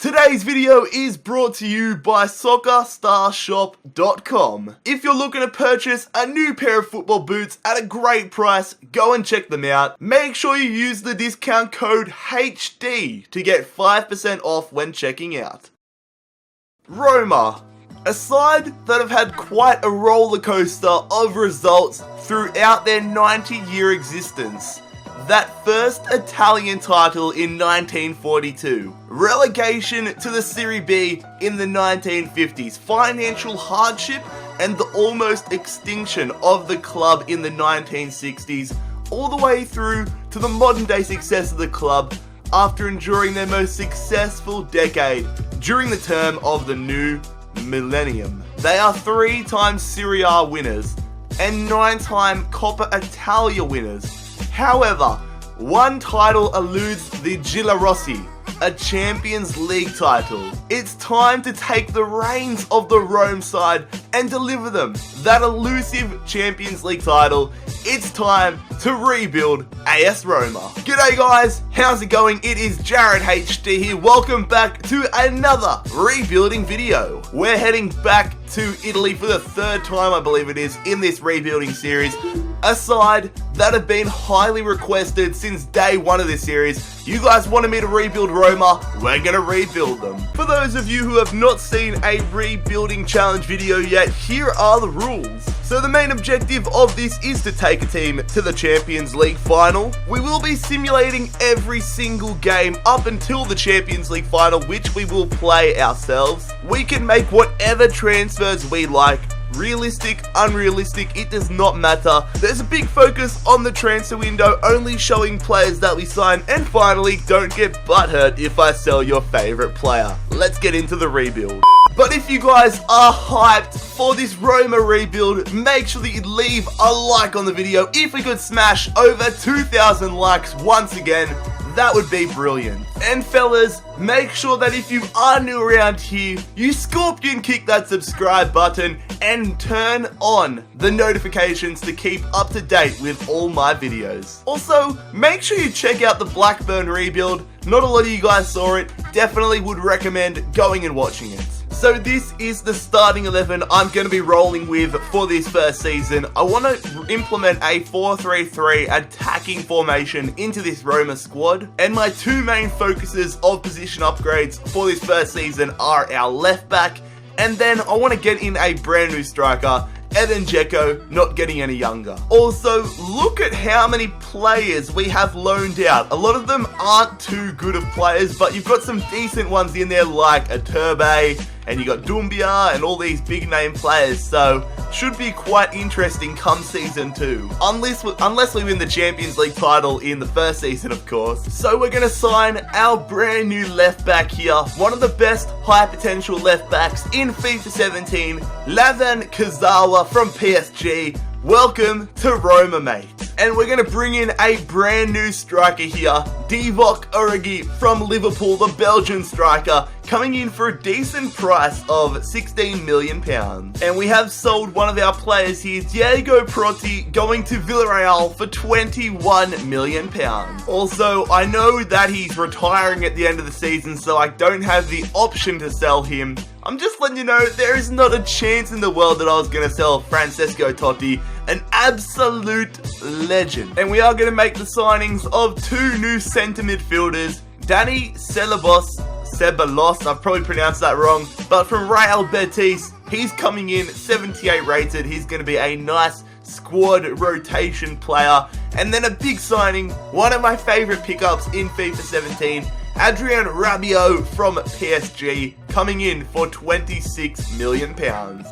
Today's video is brought to you by SoccerStarShop.com. If you're looking to purchase a new pair of football boots at a great price, go and check them out. Make sure you use the discount code HD to get 5% off when checking out. Roma, a side that have had quite a roller coaster of results throughout their 90-year existence. That first Italian title in 1942, relegation to the Serie B in the 1950s, financial hardship and the almost extinction of the club in the 1960s, all the way through to the modern day success of the club after enduring their most successful decade during the term of the new millennium. They are 3-time Serie A winners and 9-time Coppa Italia winners. However, one title eludes the Giallorossi, a Champions League title. It's time to take the reins of the Rome side and deliver them that elusive Champions League title. It's time to rebuild AS Roma. G'day guys, how's it going? It is JarradHD here. Welcome back to another rebuilding video. We're heading back to Italy for the third time, I believe it is, in this rebuilding series. A side that have been highly requested since day one of this series. You guys wanted me to rebuild Roma, we're gonna rebuild them. For those of you who have not seen a rebuilding challenge video yet, here are the rules. So the main objective of this is to take a team to the Champions League final. We will be simulating every single game up until the Champions League final, which we will play ourselves. We can make whatever transfers we like. Realistic, unrealistic, it does not matter. There's a big focus on the transfer window, only showing players that we sign. And finally, don't get butthurt if I sell your favorite player. Let's get into the rebuild. But if you guys are hyped for this Roma rebuild, make sure that you leave a like on the video. If we could smash over 2,000 likes once again, that would be brilliant. And fellas, make sure that if you are new around here, you scorpion kick that subscribe button and turn on the notifications to keep up to date with all my videos. Also, make sure you check out the Blackburn rebuild. Not a lot of you guys saw it. Definitely would recommend going and watching it. So this is the starting 11 I'm going to be rolling with for this first season. I want to implement a 4-3-3 attacking formation into this Roma squad. And my two main focuses of position upgrades for this first season are our left back. And then I want to get in a brand new striker, Evan Dzeko, not getting any younger. Also, look at how many players we have loaned out. A lot of them aren't too good of players, but you've got some decent ones in there like a Turbe, and you got Dumbia and all these big name players, so should be quite interesting come season 2. Unless we win the Champions League title in the first season, of course. So we're going to sign our brand new left back here. One of the best high potential left backs in FIFA 17, Lavin Kazawa from PSG. Welcome to Roma, mate. And we're going to bring in a brand new striker here, Divock Origi from Liverpool, the Belgian striker, coming in for a decent price of £16 million. And we have sold one of our players here, Diego Protti, going to Villarreal for £21 million. Also, I know that he's retiring at the end of the season, so I don't have the option to sell him. I'm just letting you know, there is not a chance in the world that I was going to sell Francesco Totti, an absolute legend. And we are going to make the signings of two new centre midfielders, Danny Ceballos, I've probably pronounced that wrong, but from Real Betis, he's coming in 78 rated. He's going to be a nice squad rotation player. And then a big signing, one of my favourite pickups in FIFA 17, Adrien Rabiot from PSG, coming in for £26 million.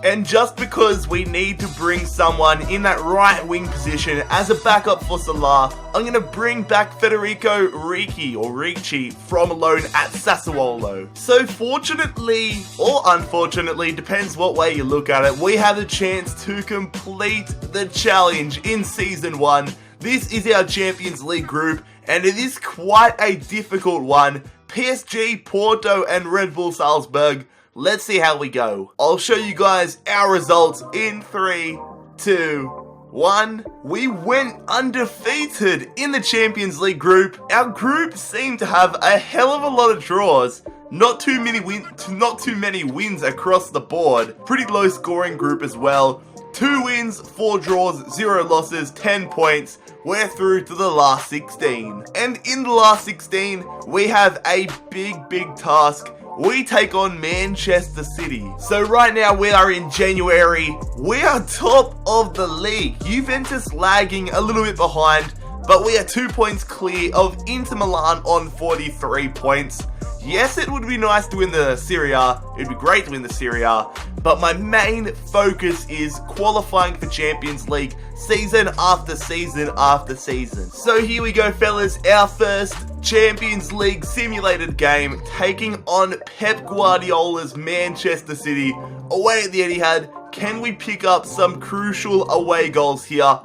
And just because we need to bring someone in that right wing position as a backup for Salah, I'm going to bring back Federico Ricci from loan at Sassuolo. So fortunately, or unfortunately, depends what way you look at it, we have a chance to complete the challenge in Season 1. This is our Champions League group, and it is quite a difficult one. PSG, Porto, and Red Bull Salzburg. Let's see how we go. I'll show you guys our results in 3, 2, 1. We went undefeated in the Champions League group. Our group seemed to have a hell of a lot of draws. Not too many wins across the board. Pretty low scoring group as well. 2 wins, 4 draws, 0 losses, 10 points. We're through to the last 16. And in the last 16, we have a big task. We take on Manchester City. So right now we are in January. We are top of the league. Juventus lagging a little bit behind, but we are 2 points clear of Inter Milan on 43 points. Yes, it would be nice to win the Serie A. It'd be great to win the Serie A. But my main focus is qualifying for Champions League season after season after season. So here we go, fellas. Our first Champions League simulated game, taking on Pep Guardiola's Manchester City away at the Etihad. Can we pick up some crucial away goals here?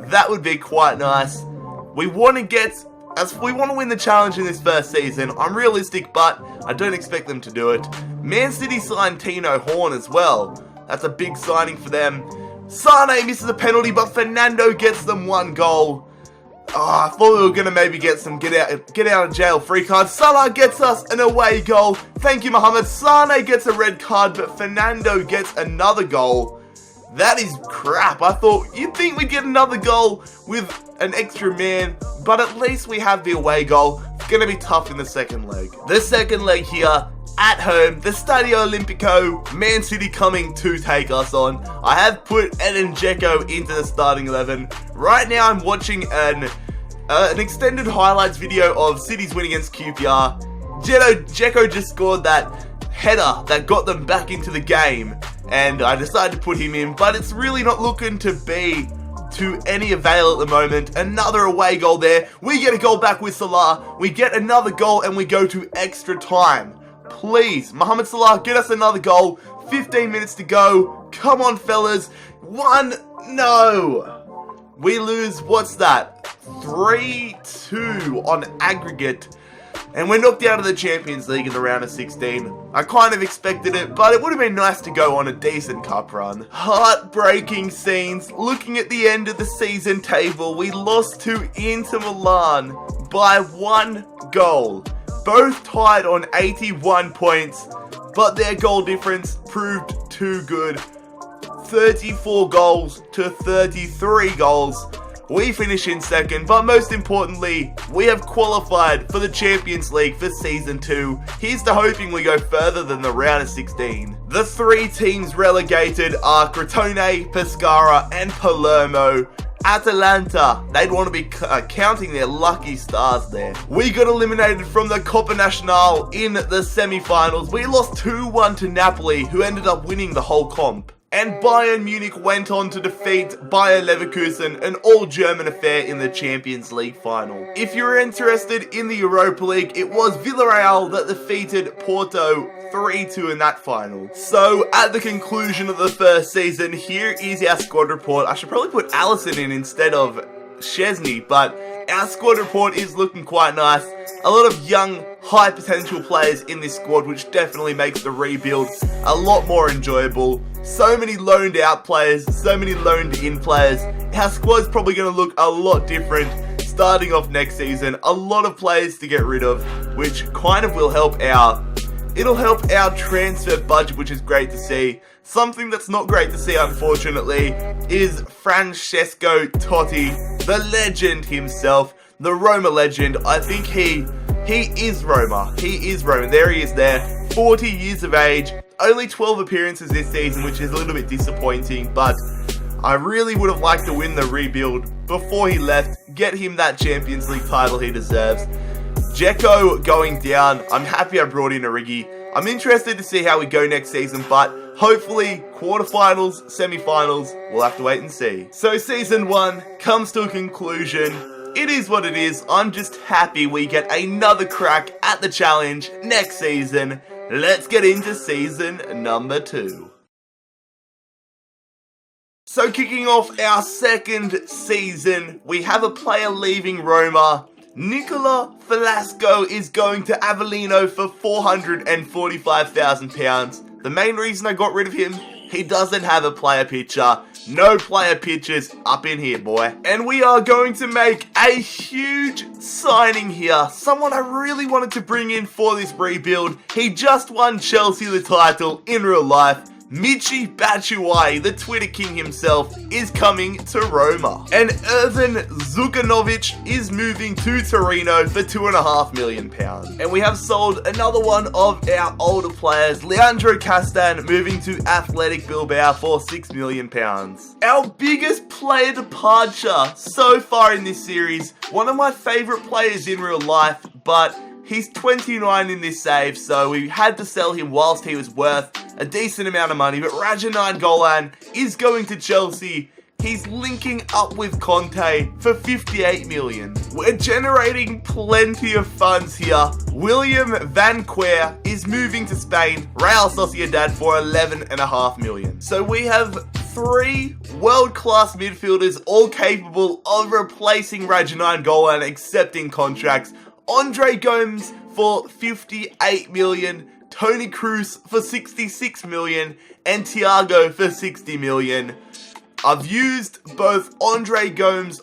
That would be quite nice. We want to win the challenge in this first season. I'm realistic, but I don't expect them to do it. Man City signed Tino Horn as well. That's a big signing for them. Sane misses a penalty, but Fernando gets them 1 goal. I thought we were going to maybe get some get out of jail free cards. Salah gets us an away goal. Thank you, Mohamed. Sane gets a red card, but Fernando gets another goal. That is crap. I thought you'd think we'd get another goal with an extra man, but at least we have the away goal. It's going to be tough in the second leg. The second leg here, at home, the Stadio Olimpico, Man City coming to take us on. I have put Edin Dzeko into the starting 11. Right now I'm watching an extended highlights video of City's win against QPR. Dzeko just scored that header that got them back into the game, and I decided to put him in, but it's really not looking to be to any avail at the moment. Another away goal there. We get a goal back with Salah. We get another goal and we go to extra time. Please, Mohamed Salah, get us another goal. 15 minutes to go. Come on, fellas. 1, no. We lose, what's that? 3-2 on aggregate. And we're knocked out of the Champions League in the round of 16. I kind of expected it, but it would have been nice to go on a decent cup run. Heartbreaking scenes. Looking at the end of the season table, we lost to Inter Milan by 1 goal. Both tied on 81 points, but their goal difference proved too good. 34 goals to 33 goals. We finish in second, but most importantly, we have qualified for the Champions League for Season 2. Here's to hoping we go further than the round of 16. The 3 teams relegated are Crotone, Pescara, and Palermo. Atalanta, they'd want to be counting their lucky stars there. We got eliminated from the Coppa Nacional in the semi-finals. We lost 2-1 to Napoli, who ended up winning the whole comp. And Bayern Munich went on to defeat Bayer Leverkusen, an all-German affair in the Champions League final. If you're interested in the Europa League, it was Villarreal that defeated Porto 3-2 in that final. So, at the conclusion of the first season, here is our squad report. I should probably put Alisson in instead of Chesney, but our squad report is looking quite nice. A lot of young, high potential players in this squad, which definitely makes the rebuild a lot more enjoyable. So many loaned out players, so many loaned in players. Our squad's probably going to look a lot different starting off next season. A lot of players to get rid of, which kind of will help it'll help our transfer budget, which is great to see. Something that's not great to see, unfortunately, is Francesco Totti, the legend himself, the Roma legend. I think he is Roma. He is Roma. There he is there. 40 years of age. Only 12 appearances this season, which is a little bit disappointing, but I really would have liked to win the rebuild before he left. Get him that Champions League title he deserves. Dzeko going down. I'm happy I brought in Origi. I'm interested to see how we go next season, but hopefully quarterfinals, semi-finals, we'll have to wait and see. So season 1 comes to a conclusion. It is what it is. I'm just happy we get another crack at the challenge next season. Let's get into season number 2. So kicking off our second season, we have a player leaving Roma. Nicola Velasco is going to Avellino for £445,000. The main reason I got rid of him, he doesn't have a player picture. No player pictures up in here, boy. And we are going to make a huge signing here. Someone I really wanted to bring in for this rebuild. He just won Chelsea the title in real life. Michy Batshuayi, the Twitter king himself, is coming to Roma. And Irvin Zukanovic is moving to Torino for £2.5 million. And we have sold another one of our older players, Leandro Castan, moving to Athletic Bilbao for £6 million. Our biggest player departure so far in this series, one of my favourite players in real life, but he's 29 in this save, so we had to sell him whilst he was worth a decent amount of money. But Raja Nainggolan is going to Chelsea. He's linking up with Conte for 58 million. We're generating plenty of funds here. William Van Quer is moving to Spain, Real Sociedad for 11.5 million. So we have 3 world-class midfielders all capable of replacing Raja Nainggolan, accepting contracts. Andre Gomes for 58 million, Toni Kroos for 66 million, and Thiago for 60 million. I've used both Andre Gomez,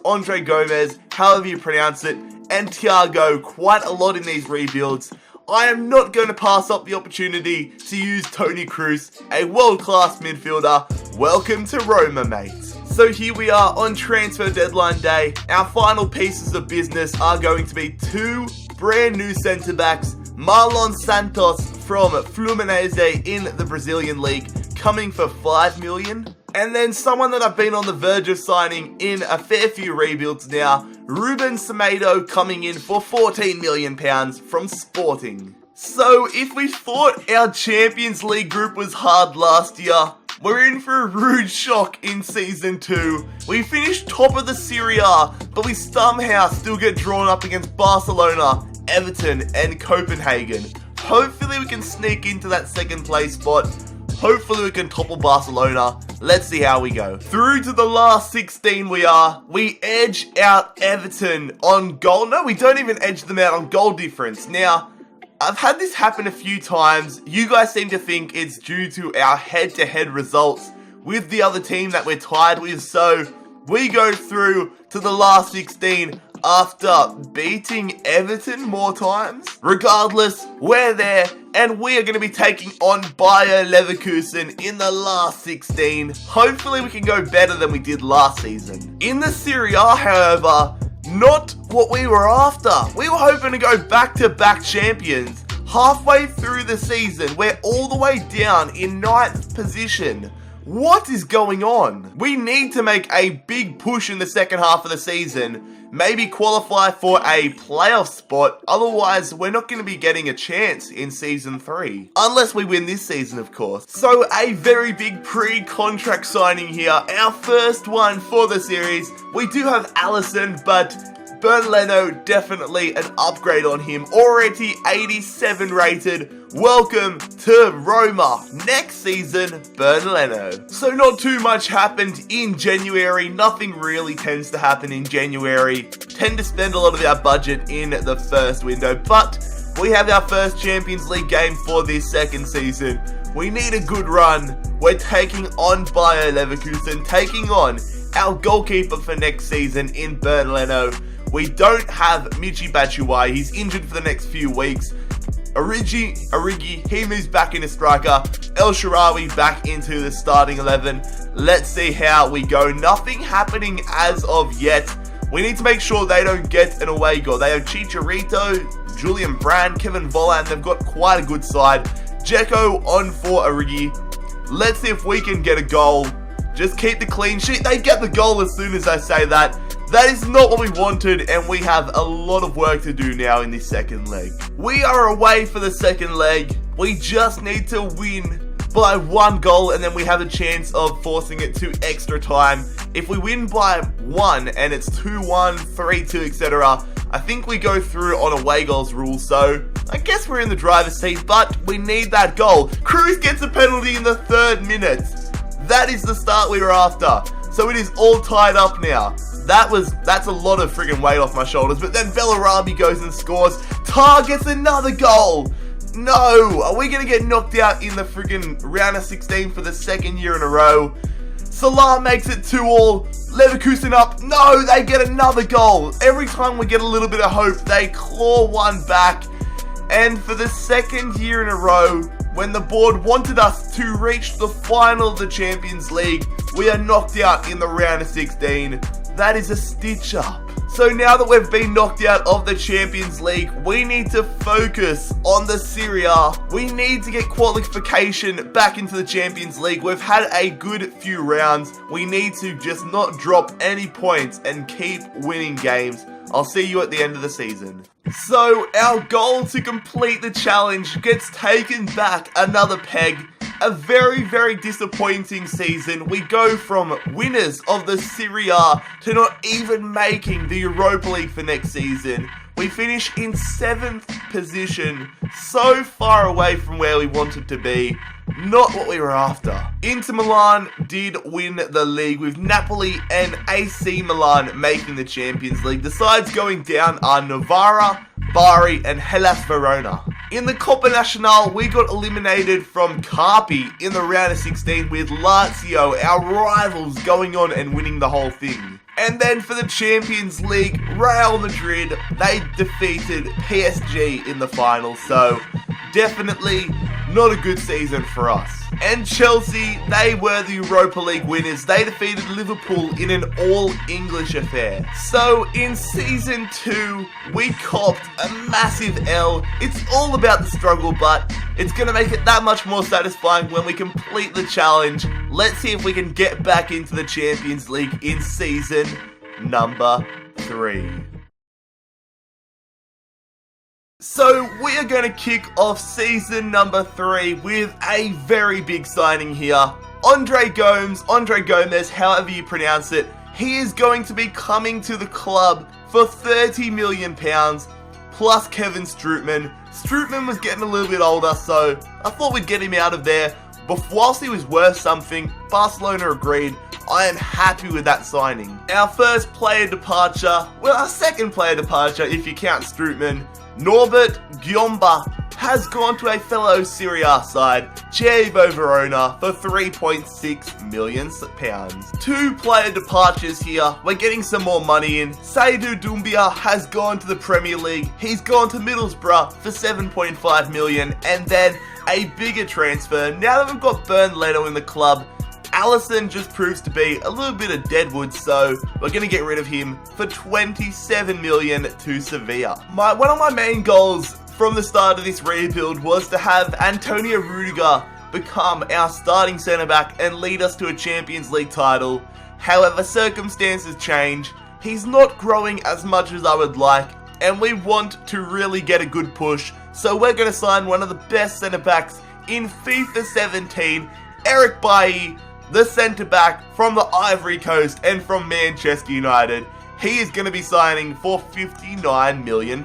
however you pronounce it, and Thiago quite a lot in these rebuilds. I am not going to pass up the opportunity to use Toni Kroos, a world-class midfielder. Welcome to Roma, mate. So here we are on transfer deadline day. Our final pieces of business are going to be 2 brand new centre-backs. Marlon Santos from Fluminense in the Brazilian league, coming for 5 million. And then someone that I've been on the verge of signing in a fair few rebuilds now, Ruben Semedo, coming in for 14 million pounds from Sporting. So if we thought our Champions League group was hard last year, we're in for a rude shock in Season 2. We finished top of the Serie A, but we somehow still get drawn up against Barcelona, Everton, and Copenhagen. Hopefully we can sneak into that second place spot. Hopefully we can topple Barcelona. Let's see how we go. Through to the last 16 we edge out Everton on goal. No, we don't even edge them out on goal difference. Now, I've had this happen a few times. You guys seem to think it's due to our head-to-head results with the other team that we're tied with. So we go through to the last 16 after beating Everton more times. Regardless, we're there, and we are going to be taking on Bayer Leverkusen in the last 16. Hopefully we can go better than we did last season. In the Serie A, however, not what we were after. We were hoping to go back-to-back champions. Halfway through the season, we're all the way down in 9th position. What is going on? We need to make a big push in the second half of the season. Maybe qualify for a playoff spot. Otherwise, we're not going to be getting a chance in Season 3. Unless we win this season, of course. So, a very big pre-contract signing here. Our first one for the series. We do have Alisson, but Bernd Leno, definitely an upgrade on him. Already 87 rated. Welcome to Roma. Next season, Bernd Leno. So not too much happened in January. Nothing really tends to happen in January. Tend to spend a lot of our budget in the first window. But we have our first Champions League game for this second season. We need a good run. We're taking on Bayer Leverkusen. Taking on our goalkeeper for next season in Bernd Leno. We don't have Michy Batshuayi. He's injured for the next few weeks. Origi, he moves back into striker. El Shaarawy back into the starting 11. Let's see how we go. Nothing happening as of yet. We need to make sure they don't get an away goal. They have Chicharito, Julian Brand, Kevin Volland. They've got quite a good side. Dzeko on for Origi. Let's see if we can get a goal. Just keep the clean sheet. They get the goal as soon as I say that. That is not what we wanted, and we have a lot of work to do now in this second leg. We are away for the second leg. We just need to win by 1 goal, and then we have a chance of forcing it to extra time. If we win by 1 and it's 2-1, 3-2, etc., I think we go through on away goals rule, so I guess we're in the driver's seat, but we need that goal. Kroos gets a penalty in the 3rd minute. That is the start we were after. So it is all tied up now. That's a lot of friggin' weight off my shoulders. But then Bellarabi goes and scores. Tar gets another goal. No! Are we going to get knocked out in the friggin' round of 16 for the second year in a row? Salah makes it 2-2. Leverkusen up. No, they get another goal. Every time we get a little bit of hope, they claw one back. And for the second year in a row, when the board wanted us to reach the final of the Champions League, we are knocked out in the round of 16. That is a stitch up. So now that we've been knocked out of the Champions League, we need to focus on the Serie A. We need to get qualification back into the Champions League. We've had a good few rounds. We need to just not drop any points and keep winning games. I'll see you at the end of the season. So our goal to complete the challenge gets taken back another peg. A very, very disappointing season. We go from winners of the Serie A to not even making the Europa League for next season. We finish in 7th position, so far away from where we wanted to be. Not what we were after. Inter Milan did win the league, with Napoli and AC Milan making the Champions League. The sides going down are Novara, Bari and Hellas Verona. In the Coppa Nacional, we got eliminated from Carpi in the round of 16, with Lazio, our rivals, going on and winning the whole thing. And then for the Champions League, Real Madrid, they defeated PSG in the final, so definitely not a good season for us. And Chelsea, they were the Europa League winners. They defeated Liverpool in an all-English affair. So in Season 2, we copped a massive L. It's all about the struggle, but it's going to make it that much more satisfying when we complete the challenge. Let's see if we can get back into the Champions League in Season number 3. So we are going to kick off season number 3 with a very big signing here. Andre Gomez, however you pronounce it, he is going to be coming to the club for £30 million, plus Kevin Strootman. Strootman was getting a little bit older, so I thought we'd get him out of there. But whilst he was worth something, Barcelona agreed. I am happy with that signing. Our first player departure, well, our second player departure if you count Strootman, Norbert Giomba, has gone to a fellow Serie A side, Chievo Verona, for £3.6 million. 2 player departures here. We're getting some more money in. Seydou Doumbia has gone to the Premier League. He's gone to Middlesbrough for £7.5 million. And then a bigger transfer. Now that we've got Bernd Leno in the club, Alisson just proves to be a little bit of deadwood, so we're going to get rid of him for £27 million to Sevilla. One of my main goals from the start of this rebuild was to have Antonio Rudiger become our starting centre-back and lead us to a Champions League title. However, circumstances change. He's not growing as much as I would like, and we want to really get a good push, so we're going to sign one of the best centre-backs in FIFA 17, Eric Bailly, the centre-back from the Ivory Coast and from Manchester United. He is going to be signing for £59 million.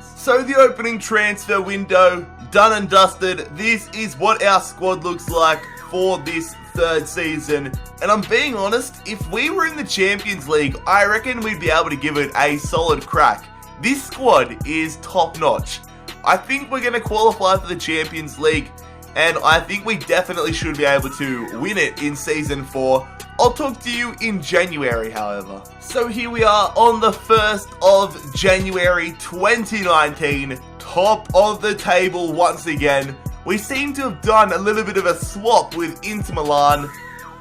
So the opening transfer window, done and dusted. This is what our squad looks like for this third season. And I'm being honest, if we were in the Champions League, I reckon we'd be able to give it a solid crack. This squad is top notch. I think we're going to qualify for the Champions League, and I think we definitely should be able to win it in Season 4. I'll talk to you in January, however. So here we are on the 1st of January 2019, top of the table once again. We seem to have done a little bit of a swap with Inter Milan,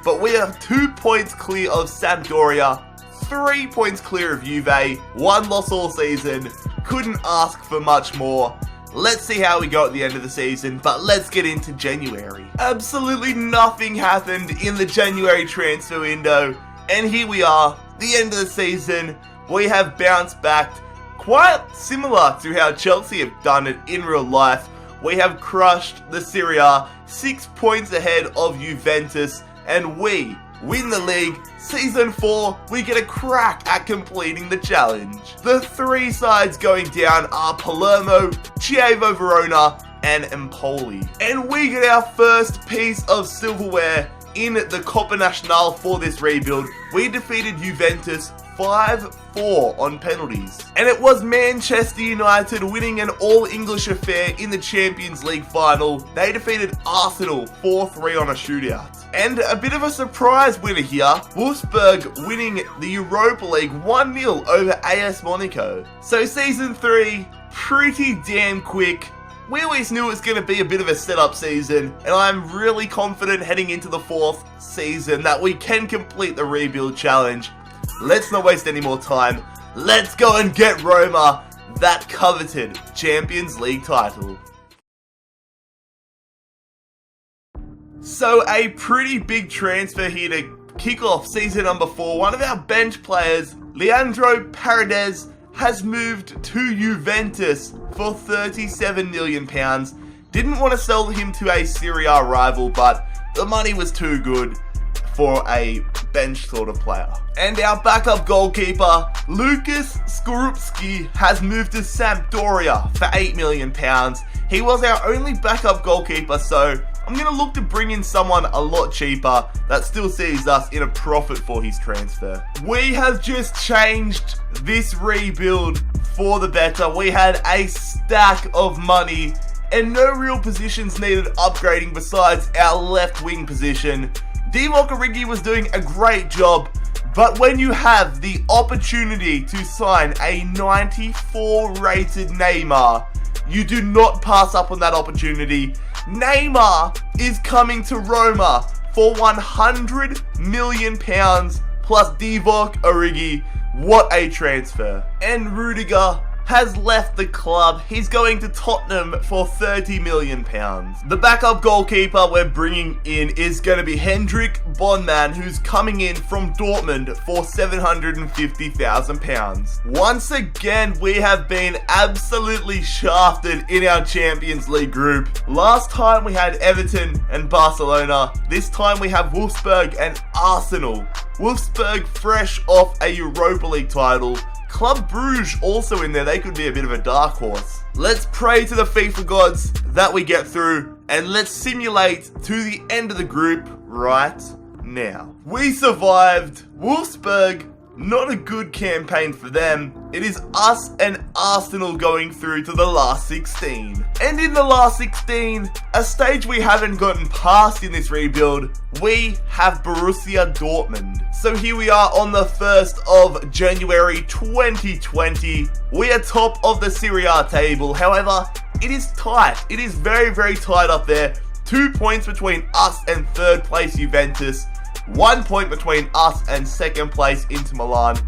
but we are 2 points clear of Sampdoria, 3 points clear of Juve, 1 loss all season. Couldn't ask for much more. Let's see how we go at the end of the season, but let's get into January. Absolutely nothing happened in the January transfer window, and here we are, the end of the season. We have bounced back, quite similar to how Chelsea have done it in real life. We have crushed the Serie A, 6 points ahead of Juventus, and we win the league. Season 4, we get a crack at completing the challenge. The 3 sides going down are Palermo, Chievo Verona, and Empoli. And we get our first piece of silverware in the Coppa Nacional for this rebuild. We defeated Juventus 5-4 on penalties. And it was Manchester United winning an all-English affair in the Champions League final. They defeated Arsenal 4-3 on a shootout. And a bit of a surprise winner here, Wolfsburg winning the Europa League 1-0 over AS Monaco. So season 3, pretty damn quick. We always knew it was going to be a bit of a setup season, and I'm really confident heading into the 4th season that we can complete the rebuild challenge. Let's not waste any more time. Let's go and get Roma that coveted Champions League title. So a pretty big transfer here to kick off season number 4. One of our bench players, Leandro Paredes, has moved to Juventus for £37 million. Didn't want to sell him to a Serie A rival, but the money was too good for a bench sort of player. And our backup goalkeeper, Lucas Skorupski, has moved to Sampdoria for £8 million. He was our only backup goalkeeper, so I'm going to look to bring in someone a lot cheaper that still sees us in a profit for his transfer. We have just changed this rebuild for the better. We had a stack of money and no real positions needed upgrading besides our left wing position. Divock Origi was doing a great job, but when you have the opportunity to sign a 94 rated Neymar, you do not pass up on that opportunity. Neymar is coming to Roma for £100 million plus Divock Origi. What a transfer. And Rudiger has left the club. He's going to Tottenham for £30 million. The backup goalkeeper we're bringing in is going to be Hendrik Bondman, who's coming in from Dortmund for £750,000. Once again, we have been absolutely shafted in our Champions League group. Last time we had Everton and Barcelona. This time we have Wolfsburg and Arsenal. Wolfsburg fresh off a Europa League title. Club Brugge also in there. They could be a bit of a dark horse. Let's pray to the FIFA gods that we get through, and let's simulate to the end of the group right now. We survived. Wolfsburg, not a good campaign for them. It is us and Arsenal going through to the last 16. And in the last 16, a stage we haven't gotten past in this rebuild, we have Borussia Dortmund. So here we are on the 1st of January 2020. We are top of the Serie A table. However, it is tight. It is very, very tight up there. 2 points between us and 3rd place Juventus. 1 point between us and 2nd place Inter Milan.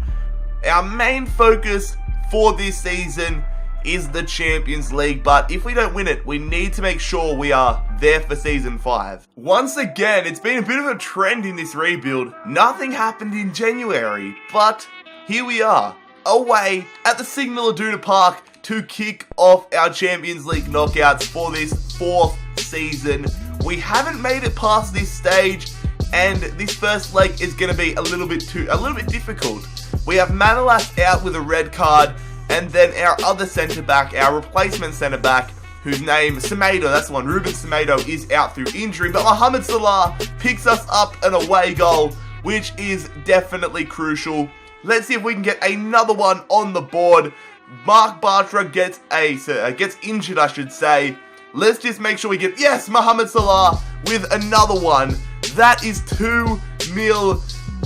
Our main focus for this season is the Champions League, but if we don't win it, we need to make sure we are there for season 5. Once again, it's been a bit of a trend in this rebuild. Nothing happened in January, but here we are, away at the Signal Iduna Park to kick off our Champions League knockouts for this 4th season. We haven't made it past this stage, and this first leg is going to be a little bit difficult. We have Manolas out with a red card, and then our other centre back, our replacement centre back, whose name, Semedo, that's the one, Ruben Semedo, is out through injury. But Mohamed Salah picks us up an away goal, which is definitely crucial. Let's see if we can get another one on the board. Mark Bartra gets injured, I should say. Let's just make sure we get, yes, Mohamed Salah with another one. That is 2 mil.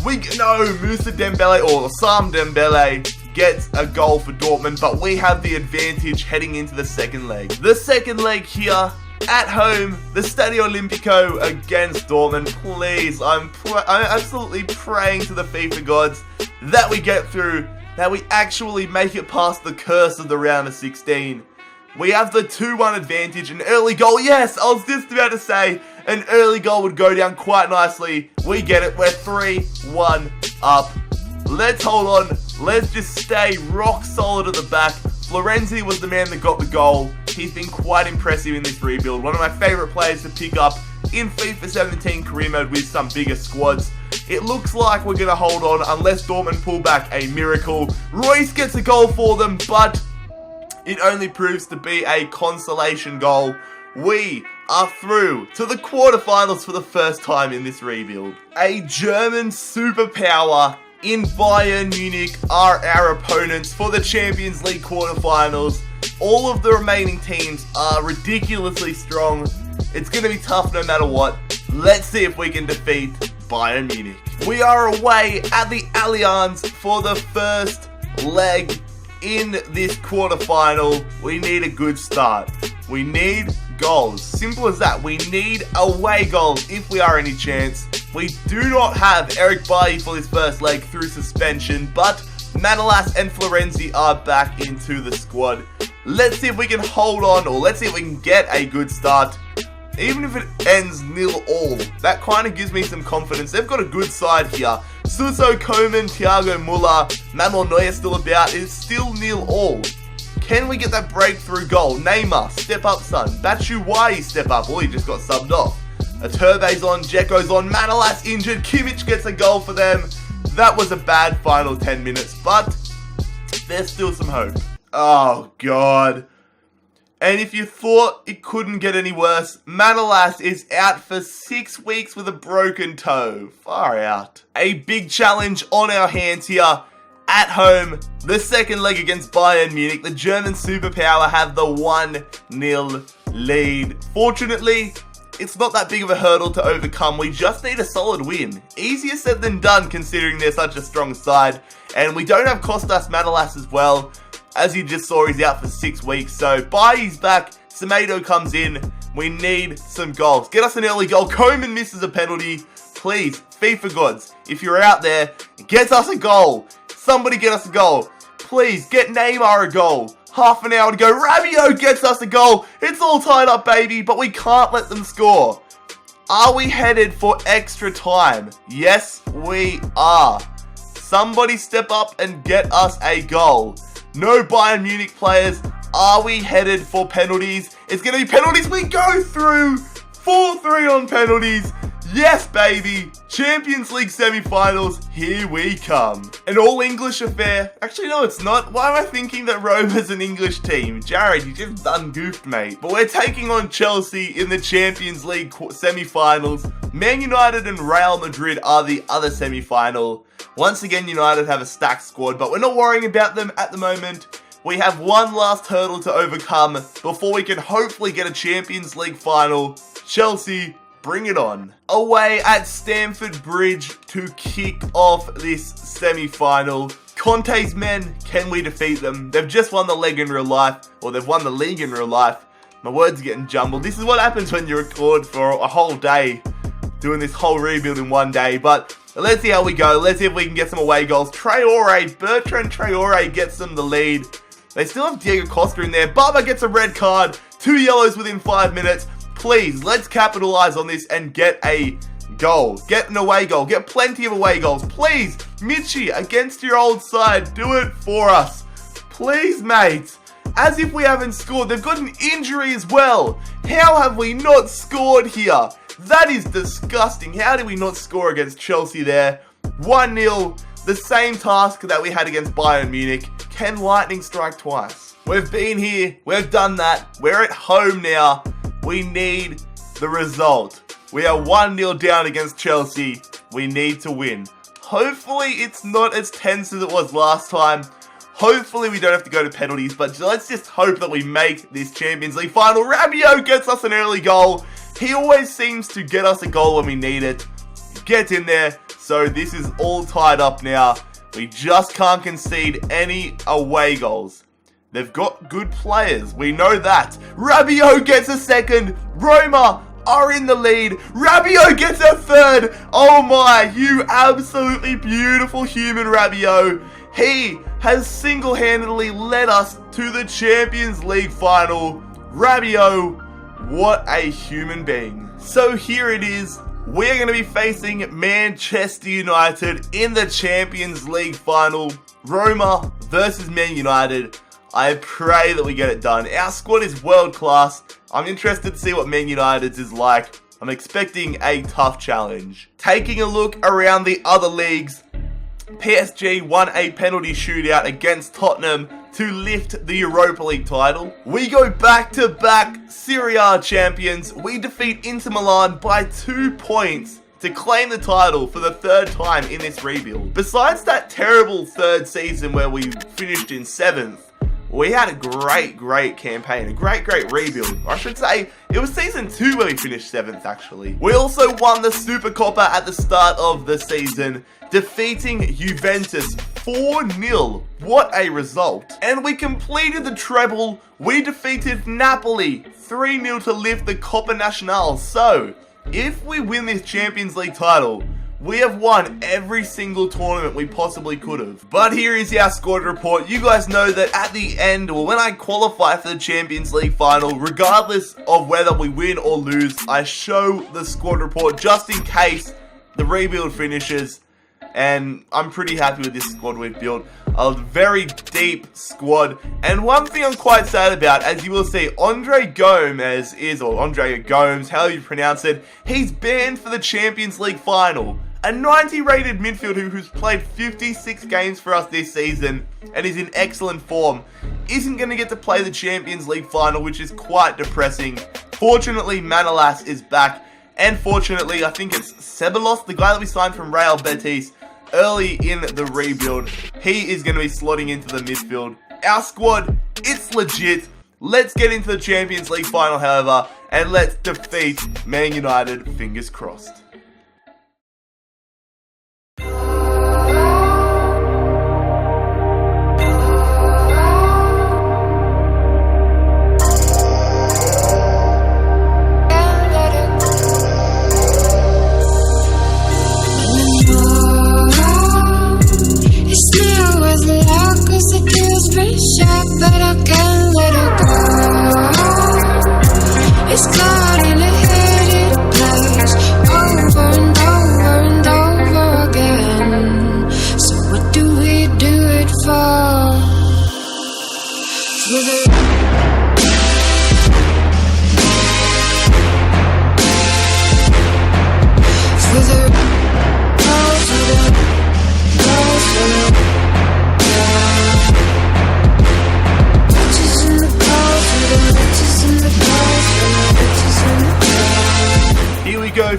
Moussa Dembele or Sam Dembele gets a goal for Dortmund, but we have the advantage heading into the second leg. The second leg here at home, the Stadio Olimpico against Dortmund. Please, I'm absolutely praying to the FIFA gods that we get through, that we actually make it past the curse of the round of 16. We have the 2-1 advantage, an early goal. Yes, I was just about to say an early goal would go down quite nicely. We get it. We're 3-1 up. Let's hold on. Let's just stay rock solid at the back. Florenzi was the man that got the goal. He's been quite impressive in this rebuild. One of my favourite players to pick up in FIFA 17 career mode with some bigger squads. It looks like we're going to hold on unless Dortmund pull back a miracle. Royce gets a goal for them, but it only proves to be a consolation goal. We are through to the quarterfinals for the first time in this rebuild. A German superpower in Bayern Munich are our opponents for the Champions League quarterfinals. All of the remaining teams are ridiculously strong. It's going to be tough no matter what. Let's see if we can defeat Bayern Munich. We are away at the Allianz for the first leg in this quarterfinal. We need a good start. We need goals. Simple as that. We need away goals if we are any chance. We do not have Eric Bailly for this first leg through suspension, but Manolas and Florenzi are back into the squad. Let's see if we can hold on, or let's see if we can get a good start. Even if it ends 0-0, that kind of gives me some confidence. They've got a good side here. Suso, Koeman, Thiago Muller, Manuel Neuer still about. It's still 0-0. Can we get that breakthrough goal? Neymar, step up, son. Batshuayi, step up. Oh, he just got subbed off. Aturbe's on, Dzeko's on, Manolas injured, Kimmich gets a goal for them. That was a bad final 10 minutes, but there's still some hope. Oh, God. And if you thought it couldn't get any worse, Manolas is out for 6 weeks with a broken toe. Far out. A big challenge on our hands here. At home, the second leg against Bayern Munich. The German superpower have the 1-0 lead. Fortunately, it's not that big of a hurdle to overcome. We just need a solid win. Easier said than done considering they're such a strong side. And we don't have Kostas Manolas as well. As you just saw, he's out for 6 weeks. So, Bailly's back. Semedo comes in. We need some goals. Get us an early goal. Koeman misses a penalty. Please, FIFA gods, if you're out there, get us a goal. Somebody get us a goal. Please, get Neymar a goal. Half an hour to go. Rabiot gets us a goal. It's all tied up, baby, but we can't let them score. Are we headed for extra time? Yes, we are. Somebody step up and get us a goal. No Bayern Munich players. Are we headed for penalties? It's going to be penalties. We go through 4-3 on penalties. Yes, baby. Champions League semi-finals. Here we come. An all-English affair. Actually, no, it's not. Why am I thinking that Roma's an English team? Jared, you just done goofed, mate. But we're taking on Chelsea in the Champions League semi-finals. Man United and Real Madrid are the other semi-final. Once again, United have a stacked squad, but we're not worrying about them at the moment. We have one last hurdle to overcome before we can hopefully get a Champions League final. Chelsea, bring it on. Away at Stamford Bridge to kick off this semi-final. Conte's men, can we defeat them? They've just won the leg in real life, or they've won the league in real life. My words are getting jumbled. This is what happens when you record for a whole day, doing this whole rebuild in one day, but let's see how we go. Let's see if we can get some away goals. Bertrand Traore gets them the lead. They still have Diego Costa in there. Baba gets a red card. 2 yellows within 5 minutes. Please, let's capitalize on this and get a goal. Get an away goal. Get plenty of away goals. Please, Michi, against your old side, do it for us. Please, mate. As if we haven't scored. They've got an injury as well. How have we not scored here? That is disgusting. How did we not score against Chelsea there? 1-0. The same task that we had against Bayern Munich. Can lightning strike twice? We've been here. We've done that. We're at home now. We need the result. We are 1-0 down against Chelsea. We need to win. Hopefully it's not as tense as it was last time. Hopefully we don't have to go to penalties, but let's just hope that we make this Champions League final. Rabiot gets us an early goal. He always seems to get us a goal when we need it. Get in there. So this is all tied up now. We just can't concede any away goals. They've got good players. We know that. Rabiot gets a second. Roma are in the lead. Rabiot gets a third. Oh my, you absolutely beautiful human, Rabiot. He has single-handedly led us to the Champions League final. Rabiot, what a human being. So here it is. We're going to be facing Manchester United in the Champions League final. Roma versus Man United. I pray that we get it done. Our squad is world class. I'm interested to see what Man United's is like. I'm expecting a tough challenge. Taking a look around the other leagues, PSG won a penalty shootout against Tottenham to lift the Europa League title. We go back-to-back Serie A champions. We defeat Inter Milan by 2 points to claim the title for the 3rd time in this rebuild. Besides that terrible 3rd season where we finished in 7th, we had a great campaign, a great rebuild. I should say, it was season 2 where we finished 7th actually. We also won the Super Coppa at the start of the season, defeating Juventus 4-0. What a result. And we completed the treble. We defeated Napoli 3-0 to lift the Coppa Nacional. So, if we win this Champions League title, we have won every single tournament we possibly could have. But here is our squad report. You guys know that at the end, or when I qualify for the Champions League final, regardless of whether we win or lose, I show the squad report just in case the rebuild finishes. And I'm pretty happy with this squad we've built. A very deep squad. And one thing I'm quite sad about, as you will see, Andre Gomes, however you pronounce it, he's banned for the Champions League final. A 90 rated midfielder who's played 56 games for us this season and is in excellent form isn't going to get to play the Champions League final, which is quite depressing. Fortunately, Manolas is back, and fortunately, I think it's Ceballos, the guy that we signed from Real Betis early in the rebuild. He is going to be slotting into the midfield. Our squad, it's legit. Let's get into the Champions League final, however, and let's defeat Man United, fingers crossed.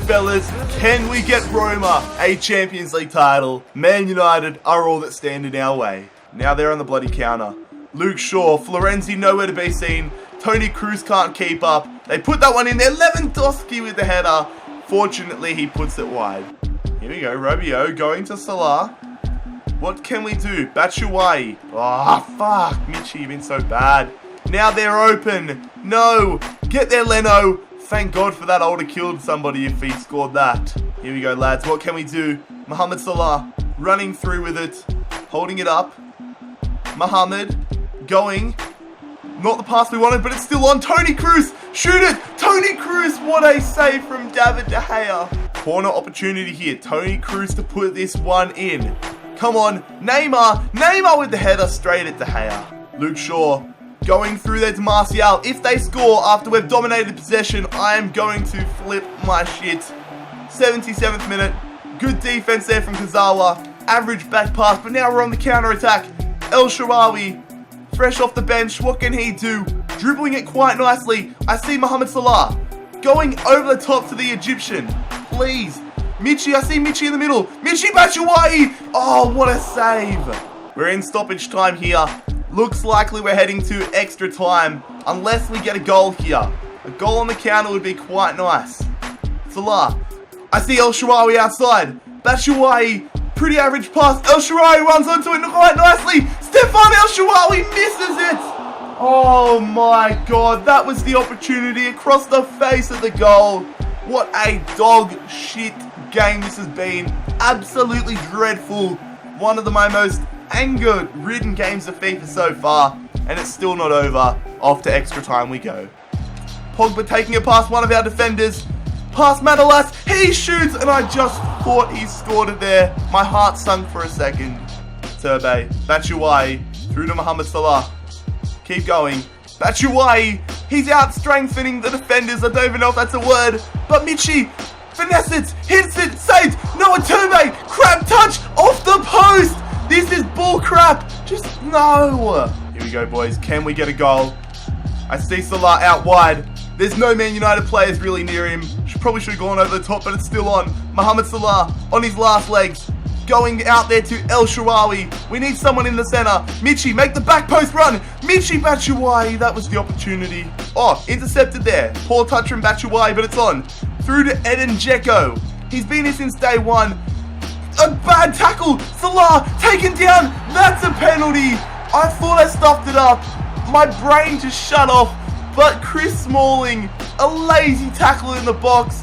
Fellas, can we get Roma a Champions League title? Man United are all that stand in our way. Now they're on the bloody counter. Luke Shaw, Florenzi nowhere to be seen. Toni Kroos can't keep up. They put that one in there. Lewandowski with the header. Fortunately, he puts it wide. Here we go. Rabiot going to Salah. What can we do? Batshuayi. Oh, fuck. Michi, you've been so bad. Now they're open. No. Get there, Leno. Thank God for that. I would have killed somebody if he scored that. Here we go, lads. What can we do? Mohamed Salah running through with it. Holding it up. Mohamed going. Not the pass we wanted, but it's still on. Toni Kroos. Shoot it. Toni Kroos. What a save from David De Gea. Corner opportunity here. Toni Kroos to put this one in. Come on. Neymar. Neymar with the header straight at De Gea. Luke Shaw. Going through there to Martial. If they score after we've dominated possession, I am going to flip my shit. 77th minute. Good defense there from Kazawa. Average back pass, but now we're on the counter-attack. El Shaarawy, fresh off the bench. What can he do? Dribbling it quite nicely. I see Mohamed Salah going over the top to the Egyptian. Please. Michi, I see Michi in the middle. Michi Batshuayi. Oh, what a save. We're in stoppage time here. Looks likely we're heading to extra time, unless we get a goal here. A goal on the counter would be quite nice. Salah. I see El Shaarawy outside. Batshuayi, pretty average pass. El Shaarawy runs onto it quite nicely. Stefan El Shaarawy misses it. Oh my God, that was the opportunity across the face of the goal. What a dog shit game this has been. Absolutely dreadful. One of my most anger-ridden games of FIFA so far, and it's still not over. Off to extra time we go. Pogba taking it past one of our defenders. Past Manolas. He shoots, and I just thought he scored it there. My heart sunk for a second. Turbe. Batshuayi. Through to Mohamed Salah. Keep going. Batshuayi. He's out-strengthening the defenders. I don't even know if that's a word. But Michi. Finesse it. Hits it. Saved. Noah Turbe. Crab touch. Off the post. This is bull crap. Just no. Here we go, boys. Can we get a goal? I see Salah out wide. There's no Man United players really near him. Probably should have gone over the top, but it's still on. Mohamed Salah on his last legs. Going out there to El Shaarawy. We need someone in the center. Michy, make the back post run. Michy Batshuayi, that was the opportunity. Oh, intercepted there. Poor touch from Batshuayi, but it's on. Through to Edin Dzeko. He's been here since day one. A bad tackle. Salah taken down. That's a penalty. I thought I stuffed it up. My brain just shut off. But Chris Smalling, a lazy tackle in the box.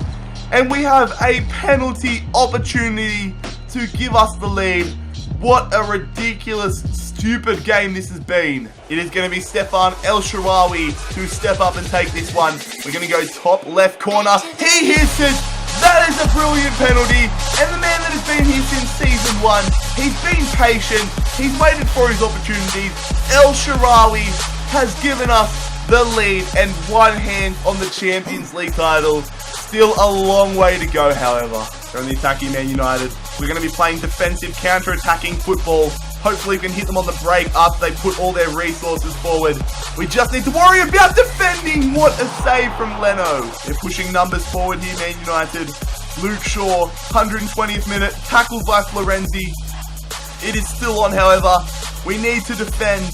And we have a penalty opportunity to give us the lead. What a ridiculous, stupid game this has been. It is going to be Stefan El Shaarawy to step up and take this one. We're going to go top left corner. He hits it. That is a brilliant penalty. And the man that has been here since season 1, he's been patient. He's waited for his opportunities. El Shaarawy has given us the lead and one hand on the Champions League title. Still a long way to go, however. They're on the attacking Man United. We're going to be playing defensive, counter-attacking football. Hopefully we can hit them on the break after they put all their resources forward. We just need to worry about defending. What a save from Leno. They're pushing numbers forward here, Man United. Luke Shaw, 120th minute, tackled by Florenzi. It is still on, however. We need to defend.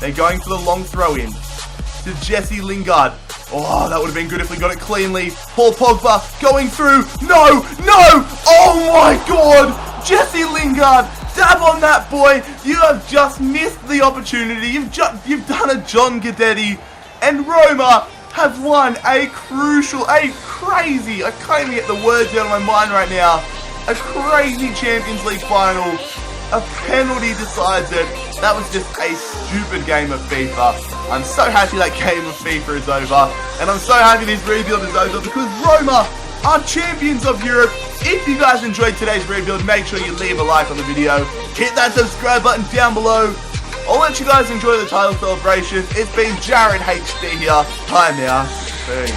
They're going for the long throw-in to Jesse Lingard. Oh, that would have been good if we got it cleanly. Paul Pogba going through. No, no. Oh my God. Jesse Lingard, dab on that, boy. You have just missed the opportunity. You've done a John Guidetti. And Roma have won a crazy, I can't even get the words out of my mind right now. A crazy Champions League final. A penalty decides it. That was just a stupid game of FIFA. I'm so happy that game of FIFA is over. And I'm so happy this rebuild is over because Roma are champions of Europe. If you guys enjoyed today's rebuild, make sure you leave a like on the video. Hit that subscribe button down below. I'll let you guys enjoy the title celebration. It's been JarradHD here. Time now. Peace.